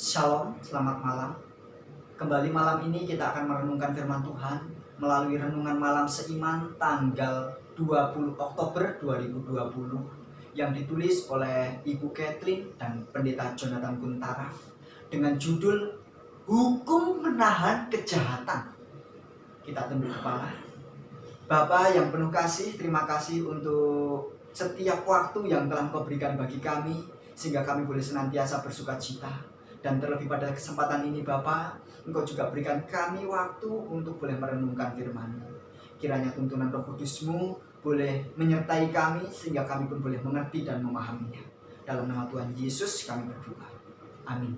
Shalom, selamat malam. Kembali malam ini kita akan merenungkan firman Tuhan melalui renungan malam seiman tanggal 20 Oktober 2020 yang ditulis oleh Ibu Kathleen dan Pendeta Jonathan Kuntara dengan judul Hukum Menahan Kejahatan. Kita tunduk kepala. Bapa yang penuh kasih, terima kasih untuk setiap waktu yang telah Engkau berikan bagi kami sehingga kami boleh senantiasa bersuka cita. Dan terlebih pada kesempatan ini Bapa, Engkau juga berikan kami waktu untuk boleh merenungkan firman-Mu. Kiranya tuntunan Roh Kudus-Mu boleh menyertai kami sehingga kami pun boleh mengerti dan memahaminya. Dalam nama Tuhan Yesus kami berdoa. Amin.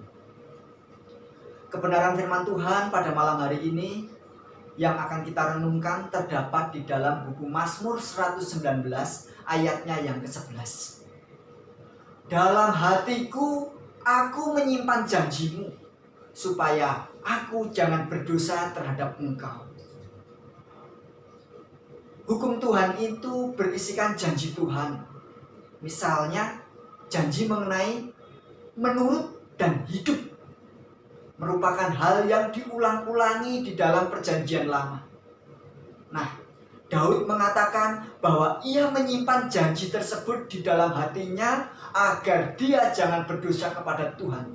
Kebenaran firman Tuhan pada malam hari ini yang akan kita renungkan terdapat di dalam buku Mazmur 119 ayatnya yang ke-11. Dalam hatiku aku menyimpan janji-Mu, supaya aku jangan berdosa terhadap Engkau. Hukum Tuhan itu berisikan janji Tuhan. Misalnya, janji mengenai menurut dan hidup. Merupakan hal yang diulang-ulangi di dalam perjanjian lama. Nah, Daud mengatakan bahwa ia menyimpan janji tersebut di dalam hatinya agar dia jangan berdosa kepada Tuhan.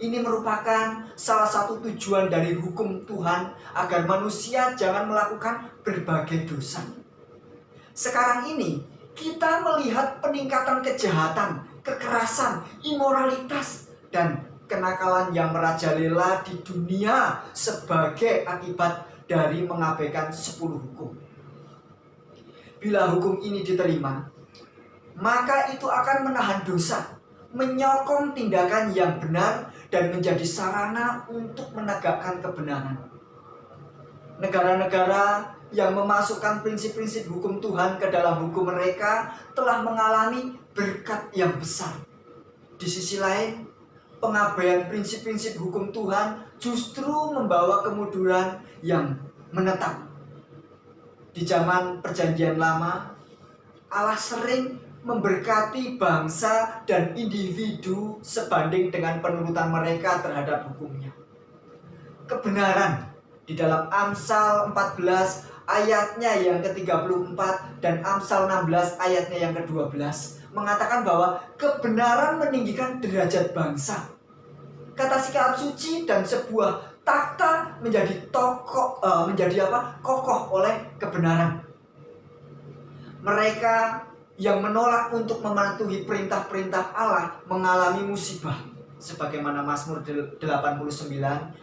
Ini merupakan salah satu tujuan dari hukum Tuhan agar manusia jangan melakukan berbagai dosa. Sekarang ini kita melihat peningkatan kejahatan, kekerasan, imoralitas, dan kenakalan yang merajalela di dunia sebagai akibat dari mengabaikan 10 hukum. Bila hukum ini diterima, maka itu akan menahan dosa, menyokong tindakan yang benar, dan menjadi sarana untuk menegakkan kebenaran. Negara-negara yang memasukkan prinsip-prinsip hukum Tuhan ke dalam hukum mereka telah mengalami berkat yang besar. Di sisi lain, pengabaian prinsip-prinsip hukum Tuhan justru membawa kemunduran yang menetap. Di zaman perjanjian lama, Allah sering memberkati bangsa dan individu sebanding dengan penurutan mereka terhadap hukumnya. Kebenaran di dalam Amsal 14 ayatnya yang ke-34 dan Amsal 16 ayatnya yang ke-12 mengatakan bahwa kebenaran meninggikan derajat bangsa. Kata sikap suci dan sebuah takhta menjadi kokoh oleh kebenaran. Mereka yang menolak untuk mematuhi perintah-perintah Allah mengalami musibah, sebagaimana Mazmur 89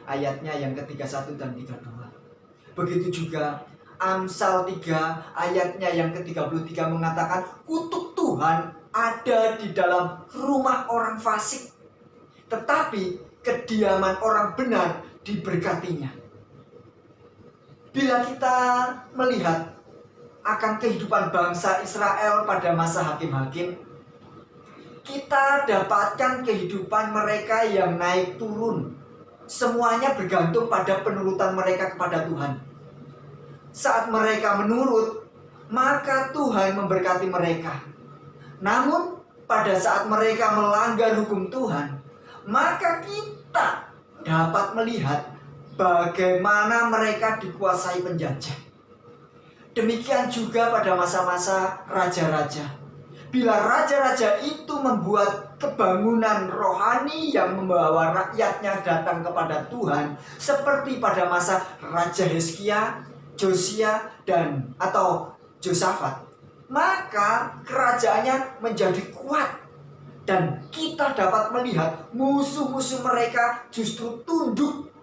ayatnya yang ke-31 dan 32. Begitu juga Amsal 3 ayatnya yang ke-33 mengatakan kutuk Tuhan ada di dalam rumah orang fasik, tetapi kediaman orang benar diberkatinya. Bila kita melihat akan kehidupan bangsa Israel pada masa hakim-hakim, kita dapatkan kehidupan mereka yang naik turun. Semuanya bergantung pada penurutan mereka kepada Tuhan. Saat mereka menurut, maka Tuhan memberkati mereka. Namun pada saat mereka melanggar hukum Tuhan, maka kita dapat melihat bagaimana mereka dikuasai penjajah. Demikian juga pada masa-masa raja-raja. Bila raja-raja itu membuat kebangunan rohani yang membawa rakyatnya datang kepada Tuhan, seperti pada masa Raja Hizkia, Josia, atau Josafat, maka kerajaannya menjadi kuat. Dan kita dapat melihat musuh-musuh mereka justru tunduk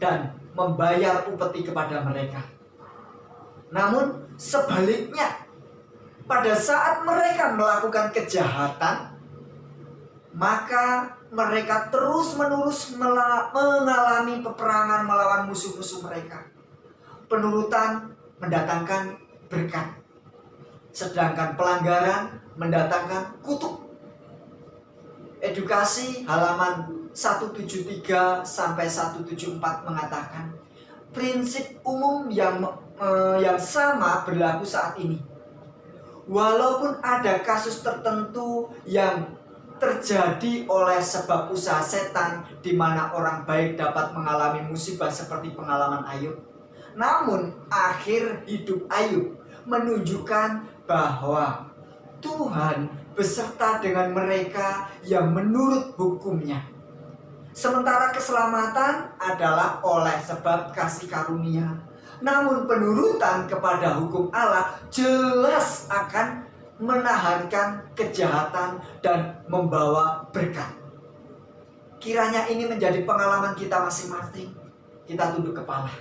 dan membayar upeti kepada mereka. Namun sebaliknya, pada saat mereka melakukan kejahatan, maka mereka terus-menerus mengalami peperangan melawan musuh-musuh mereka. Penurutan mendatangkan berkat, sedangkan pelanggaran mendatangkan kutuk. Edukasi halaman 173 sampai 174 mengatakan prinsip umum yang sama berlaku saat ini. Walaupun ada kasus tertentu yang terjadi oleh sebab usaha setan, di mana orang baik dapat mengalami musibah seperti pengalaman Ayub. Namun akhir hidup Ayub menunjukkan bahwa Tuhan beserta dengan mereka yang menurut hukumnya. Sementara keselamatan adalah oleh sebab kasih karunia. Namun penurutan kepada hukum Allah jelas akan menahankan kejahatan dan membawa berkat. Kiranya ini menjadi pengalaman kita masing-masing. Kita tunduk kepala.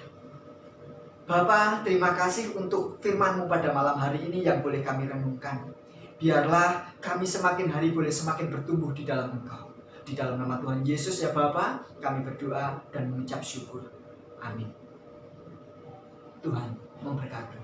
Bapa, terima kasih untuk firman-Mu pada malam hari ini yang boleh kami renungkan. Biarlah kami semakin hari boleh semakin bertumbuh di dalam Engkau. Di dalam nama Tuhan Yesus ya Bapa, kami berdoa dan mengucap syukur. Amin. Tuhan memberkati.